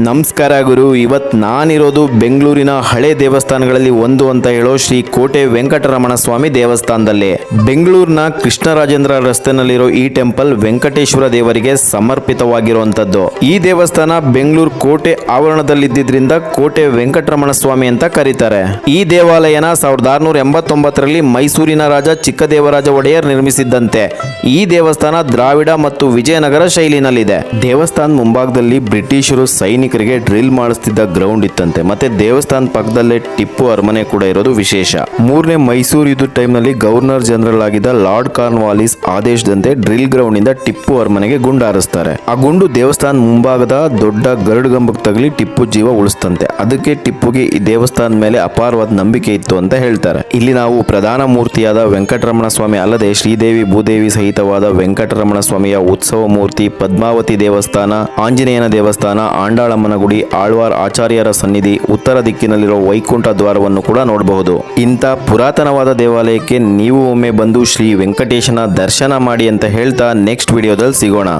ನಮಸ್ಕಾರ ಗುರು. ಇವತ್ತು ನಾನಿರೋದು ಬೆಂಗಳೂರಿನ ಹಳೆ ದೇವಸ್ಥಾನಗಳಲ್ಲಿ ಒಂದು ಅಂತ ಹೇಳೋ ಶ್ರೀ ಕೋಟೆ ವೆಂಕಟರಮಣ ಸ್ವಾಮಿ ದೇವಸ್ಥಾನದಲ್ಲಿ. ಬೆಂಗಳೂರಿನ ಕೃಷ್ಣರಾಜೇಂದ್ರ ರಸ್ತೆನಲ್ಲಿರೋ ಈ ಟೆಂಪಲ್ ವೆಂಕಟೇಶ್ವರ ದೇವರಿಗೆ ಸಮರ್ಪಿತವಾಗಿರುವಂತದ್ದು. ಈ ದೇವಸ್ಥಾನ ಬೆಂಗಳೂರು ಕೋಟೆ ಆವರಣದಲ್ಲಿದ್ದರಿಂದ ಕೋಟೆ ವೆಂಕಟರಮಣ ಸ್ವಾಮಿ ಅಂತ ಕರೀತಾರೆ. ಈ ದೇವಾಲಯನ 1689ರಲ್ಲಿ ಮೈಸೂರಿನ ರಾಜ ಚಿಕ್ಕದೇವರಾಜ ಒಡೆಯರ್ ನಿರ್ಮಿಸಿದ್ದಂತೆ. ಈ ದೇವಸ್ಥಾನ ದ್ರಾವಿಡ ಮತ್ತು ವಿಜಯನಗರ ಶೈಲಿನಲ್ಲಿದೆ. ದೇವಸ್ಥಾನ ಮುಂಭಾಗದಲ್ಲಿ ಬ್ರಿಟಿಷರು ಸೈನಿಕರಿಗೆ ಡ್ರಿಲ್ ಮಾಡಿಸ್ತಿದ್ದ ಗ್ರೌಂಡ್ ಇತ್ತಂತೆ. ಮತ್ತೆ ದೇವಸ್ಥಾನ ಪಕ್ಕದಲ್ಲೇ ಟಿಪ್ಪು ಅರಮನೆ ಕೂಡ ಇರೋದು ವಿಶೇಷ. ಮೂರನೇ ಮೈಸೂರು ಯುದ್ಧ ಟೈಮ್ನಲ್ಲಿ ಗವರ್ನರ್ ಜನರಲ್ ಆಗಿದ್ದ ಲಾರ್ಡ್ ಕಾರ್ನ್ವಾಲಿಸ್ ಆದೇಶದಂತೆ ಡ್ರಿಲ್ ಗ್ರೌಂಡ್ ಇಂದ ಟಿಪ್ಪು ಅರಮನೆಗೆ ಗುಂಡು ಹಾರಿಸ್ತಾರೆ. ಆ ಗುಂಡು ದೇವಸ್ಥಾನ ಮುಂಭಾಗದ ದೊಡ್ಡ ಗರುಡಗಂಬಕ್ಕೆ ತಗಲಿ ಟಿಪ್ಪು ಜೀವ ಉಳಿಸ್ತಂತೆ. ಅದಕ್ಕೆ ಟಿಪ್ಪುಗೆ ಈ ದೇವಸ್ಥಾನದ ಮೇಲೆ ಅಪಾರವಾದ ನಂಬಿಕೆ ಇತ್ತು ಅಂತ ಹೇಳ್ತಾರೆ. ಇಲ್ಲಿ ನಾವು ಪ್ರಧಾನ ಮೂರ್ತಿಯಾದ ವೆಂಕಟರಮಣ ಸ್ವಾಮಿ ಅಲ್ಲದೆ ಶ್ರೀದೇವಿ ಭೂದೇವಿ ಸಹಿತವಾದ ವೆಂಕಟರಮಣ ಸ್ವಾಮಿಯ ಉತ್ಸವ ಮೂರ್ತಿ, ಪದ್ಮಾವತಿ ದೇವಸ್ಥಾನ, ಆಂಜನೇಯನ ದೇವಸ್ಥಾನ, ಆಂಡಾಳಮ್ಮನ ಗುಡಿ, ಆಳ್ವಾರ್ ಆಚಾರ್ಯರ ಸನ್ನಿಧಿ, ಉತ್ತರ ದಿಕ್ಕಿನಲ್ಲಿರೋ ವೈಕುಂಠ ದ್ವಾರವನ್ನು ಕೂಡ ನೋಡಬಹುದು. ಇಂಥ ಪುರಾತನವಾದ ದೇವಾಲಯಕ್ಕೆ ನೀವು ಒಮ್ಮೆ ಬಂದು ಶ್ರೀ ವೆಂಕಟೇಶನ ದರ್ಶನ ಮಾಡಿ ಅಂತ ಹೇಳ್ತಾ ನೆಕ್ಸ್ಟ್ ವಿಡಿಯೋದಲ್ಲಿ ಸಿಗೋಣ.